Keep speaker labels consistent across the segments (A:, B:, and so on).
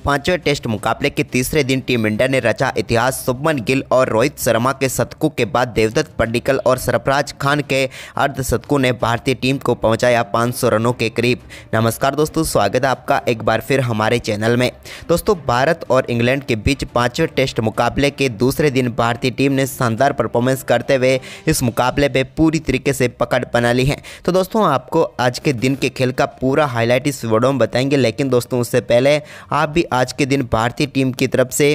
A: पांचवें टेस्ट मुकाबले के तीसरे दिन टीम इंडिया ने रचा इतिहास। शुभमन गिल और रोहित शर्मा के शतकों के बाद देवदत्त पड्डीकल और सरफराज खान के अर्धशतकों ने भारतीय टीम को पहुंचाया 500 रनों के करीब। नमस्कार दोस्तों, स्वागत है आपका एक बार फिर हमारे चैनल में। दोस्तों, भारत और इंग्लैंड के बीच पांचवें टेस्ट मुकाबले के दूसरे दिन भारतीय टीम ने शानदार परफॉर्मेंस करते हुए इस मुकाबले में पूरी तरीके से पकड़ बना ली है। तो दोस्तों, आपको आज के दिन के खेल का पूरा हाईलाइट इस वीडियो में बताएंगे, लेकिन दोस्तों उससे पहले आप भी आज के दिन भारतीय टीम की तरफ से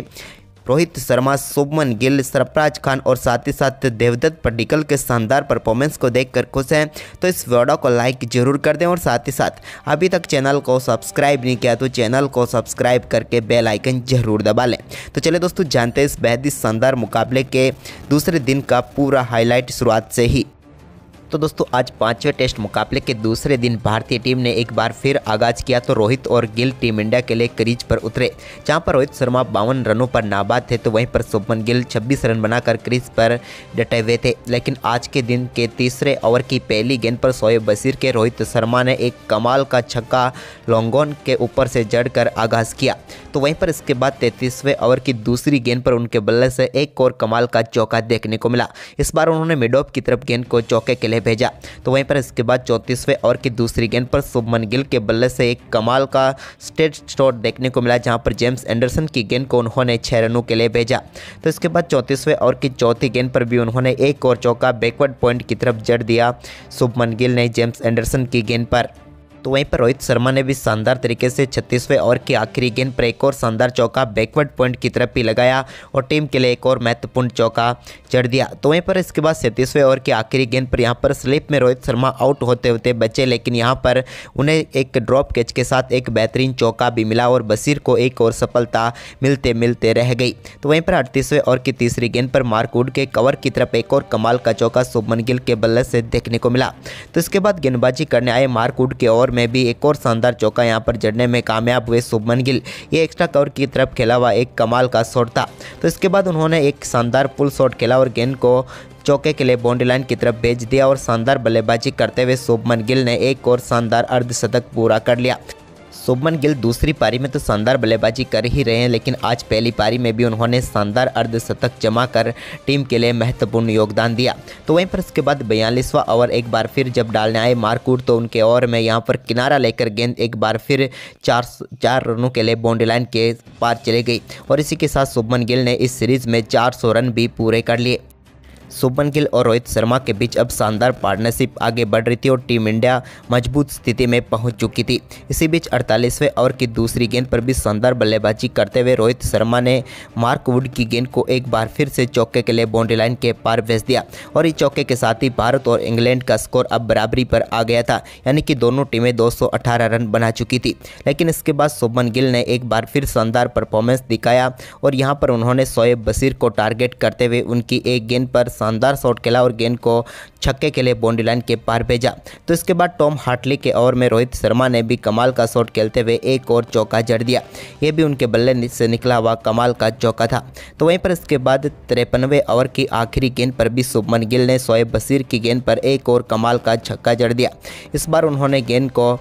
A: रोहित शर्मा, शुभमन गिल, सरफराज खान और साथ ही साथ देवदत्त पड्डीकल के शानदार परफॉर्मेंस को देखकर खुश हैं तो इस वीडियो को लाइक जरूर कर दें और साथ ही साथ अभी तक चैनल को सब्सक्राइब नहीं किया तो चैनल को सब्सक्राइब करके बेल आइकन जरूर दबा लें। तो चलिए दोस्तों, जानते हैं इस बेहद ही शानदार मुकाबले के दूसरे दिन का पूरा हाईलाइट शुरुआत से ही। तो दोस्तों, आज पांचवें टेस्ट मुकाबले के दूसरे दिन भारतीय टीम ने एक बार फिर आगाज किया तो रोहित और गिल टीम इंडिया के लिए क्रीज पर उतरे, जहां पर रोहित शर्मा 52 रनों पर नाबाद थे तो वहीं पर शुभमन गिल 26 रन बनाकर क्रीज पर डटे हुए थे। लेकिन आज के दिन के तीसरे ओवर की पहली गेंद पर शोएब बशीर के रोहित शर्मा ने एक कमाल का छक्का लॉन्गॉन के ऊपर से जड़कर आगाज किया, तो वहीं पर इसके बाद 33वें ओवर की दूसरी गेंद पर उनके बल्ले से एक और कमाल का चौका देखने को मिला। इस बार उन्होंने मिड ऑफ की तरफ गेंद को चौके के लिए भेजा, तो वहीं पर इसके बाद 34वें ओवर की दूसरी गेंद पर शुभमन गिल के बल्ले से एक कमाल का स्ट्रेट शॉट देखने को मिला, जहां पर जेम्स एंडरसन की गेंद को उन्होंने 6 रनों के लिए भेजा। तो इसके बाद 34वें ओवर की चौथी गेंद पर भी उन्होंने एक और चौका बैकवर्ड पॉइंट की तरफ जड़ दिया शुभमन गिल ने जेम्स एंडरसन की गेंद पर। तो वहीं पर रोहित शर्मा ने भी शानदार तरीके से 36वें ओवर की आखिरी गेंद पर एक और शानदार चौका बैकवर्ड पॉइंट की तरफ भी लगाया और टीम के लिए एक और महत्वपूर्ण चौका जड़ दिया। तो वहीं पर इसके बाद 37वें ओवर की आखिरी गेंद पर यहां पर स्लिप में रोहित शर्मा आउट होते होते बचे, लेकिन यहां पर उन्हें एक ड्रॉप कैच के साथ एक बेहतरीन चौका भी मिला और बशीर को एक और सफलता मिलते मिलते रह गई। तो वहीं पर 38वें ओवर की तीसरी गेंद पर मार्क वुड के कवर की तरफ एक और कमाल का चौका शुभमन गिल के बल्ले से देखने को मिला। तो इसके बाद गेंदबाजी करने आए मार्क वुड के ओवर में भी एक और शानदार चौका यहां पर जड़ने में कामयाब हुए शुभमन गिल। ये एक्स्ट्रा कवर की तरफ खेला हुआ एक कमाल का शॉट था। तो इसके बाद उन्होंने एक शानदार पुल शॉट खेला और गेंद को चौके के लिए बाउंड्री लाइन की तरफ भेज दिया और शानदार बल्लेबाजी करते हुए शुभमन गिल ने एक और शानदार अर्धशतक पूरा कर लिया। शुभमन गिल दूसरी पारी में तो शानदार बल्लेबाजी कर ही रहे हैं, लेकिन आज पहली पारी में भी उन्होंने शानदार अर्धशतक जमा कर टीम के लिए महत्वपूर्ण योगदान दिया। तो वहीं पर इसके बाद 42वां ओवर एक बार फिर जब डालने आए मार्क वुड तो उनके ओवर में यहां पर किनारा लेकर गेंद एक बार फिर 4 रनों के लिए बाउंड्री लाइन के पार चले गई और इसी के साथ शुभमन गिल ने इस सीरीज में 400 रन भी पूरे कर लिए। शुभमन गिल और रोहित शर्मा के बीच अब शानदार पार्टनरशिप आगे बढ़ रही थी और टीम इंडिया मजबूत स्थिति में पहुंच चुकी थी। इसी बीच 48वें ओवर की दूसरी गेंद पर भी शानदार बल्लेबाजी करते हुए रोहित शर्मा ने मार्क वुड की गेंद को एक बार फिर से चौके के लिए बाउंड्री लाइन के पार भेज दिया और इस चौके के साथ ही भारत और इंग्लैंड का स्कोर अब बराबरी पर आ गया था, यानी कि दोनों टीमें 218 रन बना चुकी थी। लेकिन इसके बाद शुभमन गिल ने एक बार फिर शानदार परफॉर्मेंस दिखाया और यहाँ पर उन्होंने शोएब बशीर को टारगेट करते हुए उनकी एक गेंद पर शानदार शॉट खेला और गेंद को छक्के के लिए बाउंड्री लाइन के पार भेजा। तो इसके बाद टॉम हार्टली के ओवर में रोहित शर्मा ने भी कमाल का शॉट खेलते हुए एक और चौका जड़ दिया, यह भी उनके बल्ले से निकला हुआ कमाल का चौका था। तो वहीं पर इसके बाद 53वें ओवर की आखिरी गेंद पर भी शुभमन गिल ने शोएब बशीर की गेंद पर एक और कमाल का छक्का जड़ दिया। इस बार उन्होंने गेंद को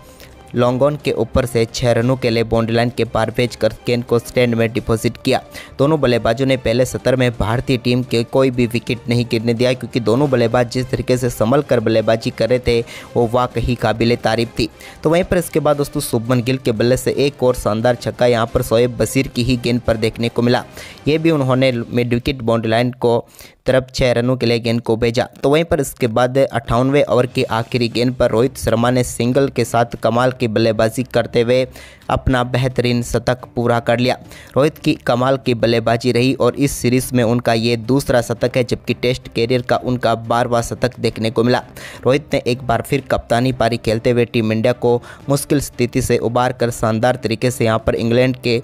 A: लॉन्गॉन के ऊपर से 6 रनों के लिए बाउंड्री लाइन के पार भेजकर गेंद को स्टैंड में डिपॉजिट किया। दोनों बल्लेबाजों ने पहले सत्र में भारतीय टीम के कोई भी विकेट नहीं गिरने दिया, क्योंकि दोनों बल्लेबाज जिस तरीके से संभल कर बल्लेबाजी कर रहे थे वो वाकई काबिले तारीफ थी। तो वहीं पर इसके बाद दोस्तों शुभमन गिल के बल्ले से एक और शानदार छक्का यहाँ पर शोएब बशीर की ही गेंद पर देखने को मिला, ये भी उन्होंने मिड विकेट बाउंड्री लाइन को तरफ 6 रनों के लिए गेंद को भेजा। तो वहीं पर इसके बाद 58वें ओवर की आखिरी गेंद पर रोहित शर्मा ने सिंगल के साथ कमाल की बल्लेबाजी करते हुए अपना बेहतरीन शतक पूरा कर लिया। रोहित की कमाल की बल्लेबाजी रही और इस सीरीज में उनका ये दूसरा शतक है, जबकि टेस्ट कैरियर का उनका 12वां शतक देखने को मिला। रोहित ने एक बार फिर कप्तानी पारी खेलते हुए टीम इंडिया को मुश्किल स्थिति से उबार कर शानदार तरीके से यहाँ पर इंग्लैंड के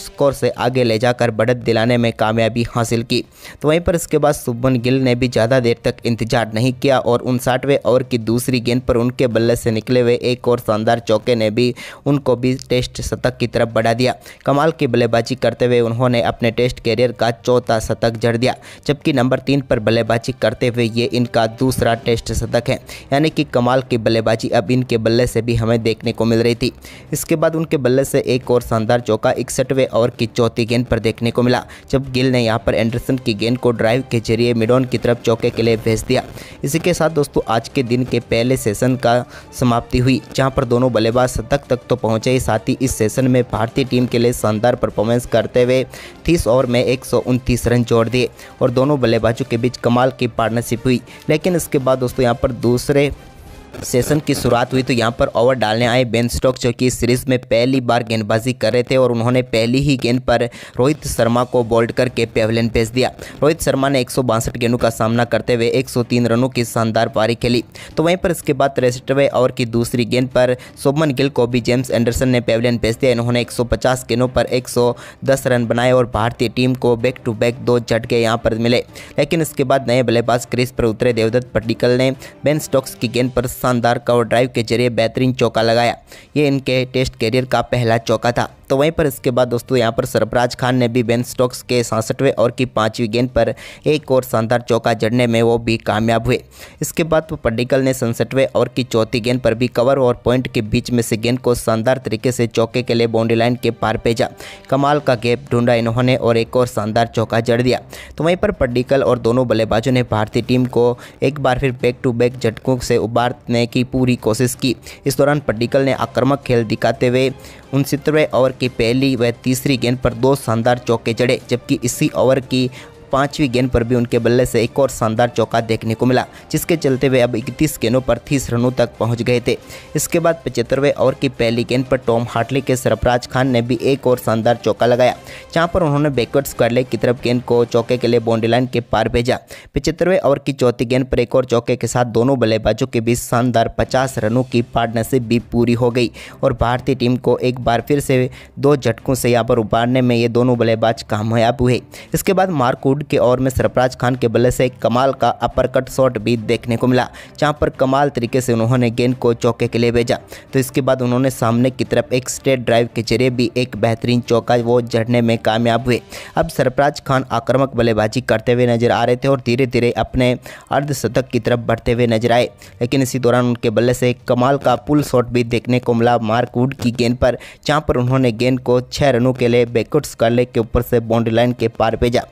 A: स्कोर से आगे ले जाकर बढ़त दिलाने में कामयाबी हासिल की। तो वहीं पर इसके बाद शुभमन गिल ने भी ज़्यादा देर तक इंतजार नहीं किया और 59वें ओवर की दूसरी गेंद पर उनके बल्ले से निकले हुए एक और शानदार चौके ने भी उनको भी टेस्ट शतक की तरफ बढ़ा दिया। कमाल की बल्लेबाजी करते हुए उन्होंने अपने टेस्ट कैरियर का चौथा शतक जड़ दिया, जबकि नंबर 3 पर बल्लेबाजी करते हुए ये इनका दूसरा टेस्ट शतक है। यानी कि कमाल की बल्लेबाजी अब इनके बल्ले से भी हमें देखने को मिल रही थी। इसके बाद उनके बल्ले से एक और शानदार चौका 61वें ओवर की चौथी गेंद पर देखने को मिला, जब गिल ने यहां पर एंडरसन की गेंद को ड्राइव के जरिए मिडॉन की तरफ चौके के लिए भेज दिया। इसी के साथ दोस्तों आज के दिन के पहले सेशन का समाप्ति हुई, जहां पर दोनों बल्लेबाज शतक तक तो पहुंचे ही, साथ ही इस सेशन में भारतीय टीम के लिए शानदार परफॉर्मेंस करते हुए 30 ओवर में 129 रन जोड़ दिए और दोनों बल्लेबाजों के बीच कमाल की पार्टनरशिप हुई। लेकिन इसके बाद दोस्तों यहाँ पर दूसरे सेशन की शुरुआत हुई तो यहाँ पर ओवर डालने आए बेन स्टोक्स, जो कि इस सीरीज में पहली बार गेंदबाजी कर रहे थे और उन्होंने पहली ही गेंद पर रोहित शर्मा को बोल्ड करके पेविलियन भेज दिया। रोहित शर्मा ने 162 गेंदों का सामना करते हुए 103 रनों की शानदार पारी खेली। तो वहीं पर इसके बाद 63वें ओवर की दूसरी गेंद पर शुभमन गिल को भी जेम्स एंडरसन ने पेविलियन भेज दिया। इन्होंने 150 गेंदों पर 110 रन बनाए और भारतीय टीम को बैक टू बैक 2 झटके यहाँ पर मिले। लेकिन इसके बाद नए बल्लेबाज क्रीज पर उतरे देवदत्त पड्डीकल ने बेन स्टोक्स की गेंद पर शानदार कवर ड्राइव के जरिए बेहतरीन चौका लगाया। ये इनके टेस्ट कैरियर का पहला चौका था। तो वहीं पर इसके बाद दोस्तों यहाँ पर सरफराज खान ने भी बेन स्टोक्स के 66वें ओवर की 5वीं गेंद पर एक और शानदार चौका जड़ने में वो भी कामयाब हुए। इसके बाद तो पड्डीकल ने 67वें ओवर की चौथी गेंद पर भी कवर और पॉइंट के बीच में से गेंद को शानदार तरीके से चौके के लिए बाउंड्री लाइन के पार भेजा। कमाल का गैप ढूंढा इन्होंने और एक और शानदार चौका जड़ दिया। तो वहीं पर पड्डीकल और दोनों बल्लेबाजों ने भारतीय टीम को एक बार फिर बैक टू बैक झटकों से उबारने की पूरी कोशिश की। इस दौरान पड्डीकल ने आक्रामक खेल दिखाते हुए 69वें ओवर की पहली व तीसरी गेंद पर 2 शानदार चौके जड़े, जबकि इसी ओवर की 5वीं गेंद पर भी उनके बल्ले से एक और शानदार चौका देखने को मिला, जिसके चलते वे अब 31 गेंदों पर 30 रनों तक पहुंच गए थे। इसके बाद 75वें ओवर की पहली गेंद पर टॉम हार्टली के सरफराज खान ने भी एक और शानदार चौका लगाया, जहां पर उन्होंने बैकवर्ड स्क्वायर लेग की तरफ गेंद को चौके के लिए बाउंड्री लाइन के पार भेजा। 75वें ओवर की चौथी गेंद पर एक और चौके के साथ दोनों बल्लेबाजों के बीच शानदार 50 रनों की पार्टनरशिप भी पूरी हो गई और भारतीय टीम को एक बार फिर से 2 झटकों से यहाँ पर उबारने में ये दोनों बल्लेबाज कामयाब हुए। इसके बाद मार्क वुड के ओवर में सरफराज खान के बल्ले से एक कमाल का अपर-कट शॉट भी देखने को मिला, जहां पर कमाल तरीके से उन्होंने गेंद को चौके के लिए भेजा। तो इसके बाद उन्होंने सामने की तरफ एक स्ट्रेट ड्राइव के जरिए भी एक बेहतरीन चौका वो जड़ने में कामयाब हुए। अब सरफराज खान आक्रामक बल्लेबाजी करते हुए नजर आ रहे थे और धीरे धीरे अपने अर्धशतक की तरफ बढ़ते हुए नजर आए, लेकिन इसी दौरान उनके बल्ले से एक कमाल का पुल शॉट भी देखने को मिला मार्क वुड की गेंद पर, जहां पर उन्होंने गेंद को 6 रनों के लिए बैकवर्ड स्क्वायर लेग के ऊपर से बाउंड्री लाइन के पार भेजा।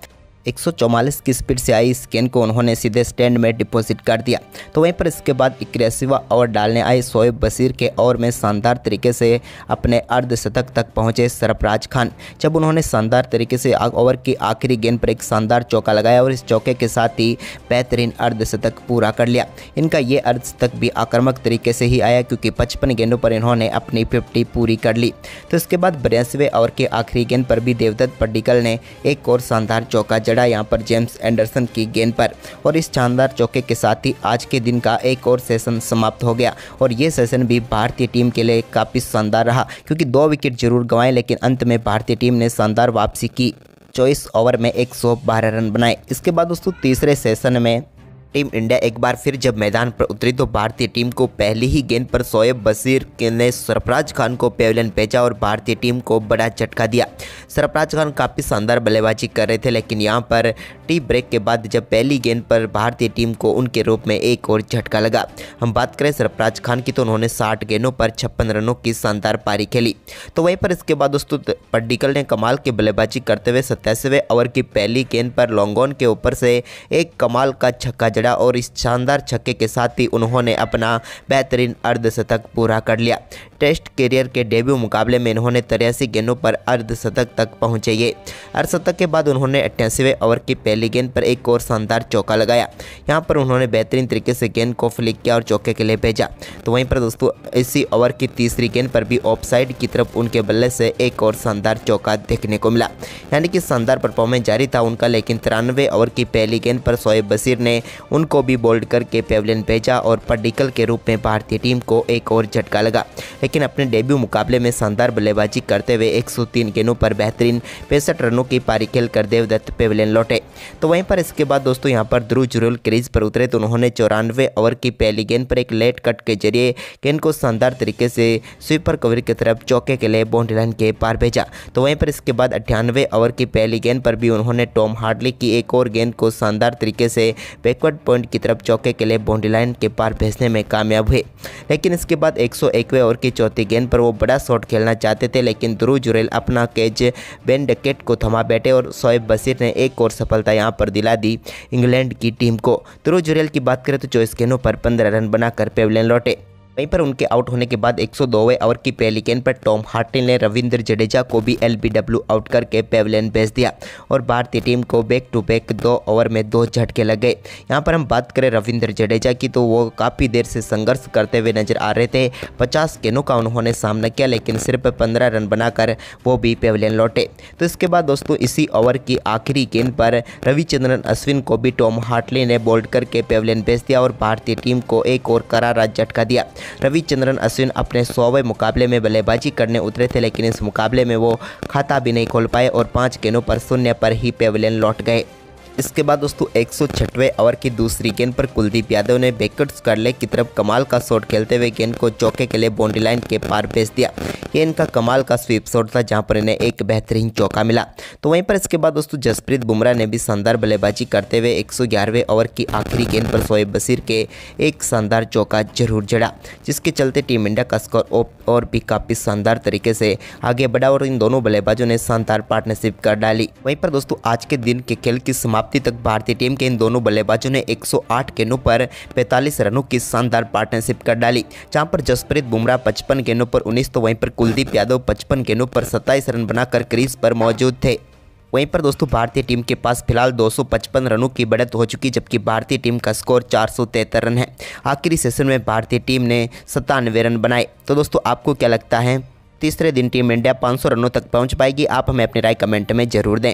A: 144 की स्पीड से आई इस गेंद को उन्होंने सीधे स्टैंड में डिपॉजिट कर दिया। तो वहीं पर इसके बाद 81वां ओवर डालने आए शोएब बशीर के ओवर में शानदार तरीके से अपने अर्धशतक तक पहुंचे सरफराज खान, जब उन्होंने शानदार तरीके से ओवर की आखिरी गेंद पर एक शानदार चौका लगाया और इस चौके के साथ ही बेहतरीन अर्धशतक पूरा कर लिया। इनका ये अर्धशतक भी आक्रामक तरीके से ही आया, क्योंकि 55 गेंदों पर इन्होंने अपनी 50 पूरी कर ली। तो इसके बाद 82वें ओवर के आखिरी गेंद पर भी देवदत्त पड्डीकल ने एक और शानदार चौका जड़ा यहाँ पर जेम्स एंडरसन की गेंद पर, और इस शानदार चौके के साथ ही आज के दिन का एक और सेशन समाप्त हो गया। और ये सेशन भी भारतीय टीम के लिए काफ़ी शानदार रहा, क्योंकि 2 विकेट जरूर गंवाए, लेकिन अंत में भारतीय टीम ने शानदार वापसी की। 24 ओवर में 112 रन बनाए। इसके बाद दोस्तों तीसरे सेशन में टीम इंडिया एक बार फिर जब मैदान पर उतरी तो भारतीय टीम को पहली ही गेंद पर शोएब बशीर ने सरफराज खान को पेविलियन भेजा और भारतीय टीम को बड़ा झटका दिया। सरफराज खान काफ़ी शानदार बल्लेबाजी कर रहे थे, लेकिन यहां पर टी ब्रेक के बाद जब पहली गेंद पर भारतीय टीम को उनके रूप में एक और झटका लगा। हम बात करें सरफराज खान की तो उन्होंने 60 गेंदों पर 56 रनों की शानदार पारी खेली। तो वहीं पर इसके बाद दोस्तों पड्डीकल ने कमाल की बल्लेबाजी करते हुए 87वें ओवर की पहली गेंद पर लॉन्ग ऑन के ऊपर से एक कमाल का छक्का जड़ा और इस शानदार छक्के के साथ ही उन्होंने अपना बेहतरीन अर्धशतक पूरा कर लिया। टेस्ट कैरियर के डेब्यू मुकाबले में इन्होंने 83 गेंदों पर अर्धशतक तक पहुंचे। ये अर्धशतक के बाद उन्होंने 88वें ओवर की पहली गेंद पर एक और शानदार चौका लगाया। यहां पर उन्होंने बेहतरीन तरीके से गेंद को फ्लिक किया और चौके के लिए भेजा। तो वहीं पर दोस्तों इसी ओवर की तीसरी गेंद पर भी ऑफसाइड की तरफ उनके बल्ले से एक और शानदार चौका देखने को मिला। यानी कि शानदार परफॉर्मेंस जारी था उनका, लेकिन 93वें ओवर की पहली गेंद पर शोएब बशीर ने उनको भी बोल्ड करके पेविलियन भेजा और पड्डीकल के रूप में भारतीय टीम को एक और झटका लगा। लेकिन अपने डेब्यू मुकाबले में शानदार बल्लेबाजी करते हुए 103 गेंदों पर बेहतरीन 65 रनों की पारी खेलकर देवदत्त पेविलियन लौटे। तो वहीं पर इसके बाद दोस्तों यहाँ पर ध्रुव जुरैल क्रीज पर उतरे तो उन्होंने 94 ओवर की पहली गेंद पर एक लेट कट के जरिए गेंद को शानदार तरीके से स्वीपर कवर की तरफ चौके के लिए बाउंड्री लाइन के पार भेजा। तो वहीं पर इसके बाद 98 ओवर की पहली गेंद पर भी उन्होंने टॉम हार्डली की एक और गेंद को शानदार तरीके से बैकवर्ड पॉइंट की तरफ चौके के लिए बाउंड्री लाइन के पार भेजने में कामयाब हुए। लेकिन इसके बाद 101वें ओवर की चौथी गेंद पर वो बड़ा शॉट खेलना चाहते थे, लेकिन ध्रुव जुरैल अपना कैच बेन डकेट को थमा बैठे और शोएब बशीर ने एक और सफलता यहां पर दिला दी इंग्लैंड की टीम को। ध्रुव जुरैल की बात करें तो 24 गेंदों पर 15 रन बनाकर पेविलियन लौटे। वहीं पर उनके आउट होने के बाद 102वें ओवर की पहली गेंद पर टॉम हार्टली ने रविंद्र जडेजा को भी एलबीडब्ल्यू आउट करके पेविलियन भेज दिया और भारतीय टीम को बैक टू बैक 2 ओवर में 2 झटके लग गए। यहाँ पर हम बात करें रविंद्र जडेजा की तो वो काफ़ी देर से संघर्ष करते हुए नजर आ रहे थे। 50 गेंदों का उन्होंने सामना किया, लेकिन सिर्फ 15 रन बनाकर वो भी पेविलियन लौटे। तो इसके बाद दोस्तों इसी ओवर की आखिरी गेंद पर रविचंद्रन अश्विन को भी टॉम हार्टली ने बोल्ड करके पेविलियन भेज दिया और भारतीय टीम को एक और करारा झटका दिया। रविचंद्रन अश्विन अपने 100वें मुकाबले में बल्लेबाजी करने उतरे थे, लेकिन इस मुकाबले में वो खाता भी नहीं खोल पाए और 5 गेंदों पर 0 पर ही पेविलियन लौट गए। इसके बाद दोस्तों 106वें ओवर की दूसरी गेंद पर कुलदीप यादव ने बैकवर्ड स्क्वायर की तरफ कमाल का शॉट खेलते हुए गेंद को चौके के लिए बाउंड्री लाइन के पार भेज दिया। ये इनका कमाल का स्वीप शॉट था जहां पर इन्हें एक बेहतरीन चौका मिला। तो वहीं पर इसके बाद दोस्तों जसप्रीत बुमराह ने भी शानदार बल्लेबाजी करते हुए 111वें ओवर की आखिरी गेंद पर शोएब बशीर के एक शानदार चौका जरूर जड़ा, जिसके चलते टीम इंडिया का स्कोर और भी काफ़ी शानदार तरीके से आगे बढ़ा और इन दोनों बल्लेबाजों ने शानदार पार्टनरशिप कर डाली। वहीं पर दोस्तों आज के दिन के खेल की समाप्ति तक भारतीय टीम के इन दोनों बल्लेबाजों ने 108 गेंदों पर 45 रनों की शानदार पार्टनरशिप कर डाली, जहां पर जसप्रीत बुमराह 55 गेंदों पर 19 तो वहीं पर कुलदीप यादव 55 गेंदों पर 27 रन बनाकर क्रीज पर मौजूद थे। वहीं पर दोस्तों भारतीय टीम के पास फिलहाल 255 रनों की बढ़त हो चुकी, जबकि भारतीय टीम का स्कोर 473 रन है। आखिरी सेशन में भारतीय टीम ने 97 रन बनाए। तो दोस्तों आपको क्या लगता है तीसरे दिन टीम इंडिया 500 रनों तक पहुंच पाएगी? आप हमें अपनी राय कमेंट में जरूर दें।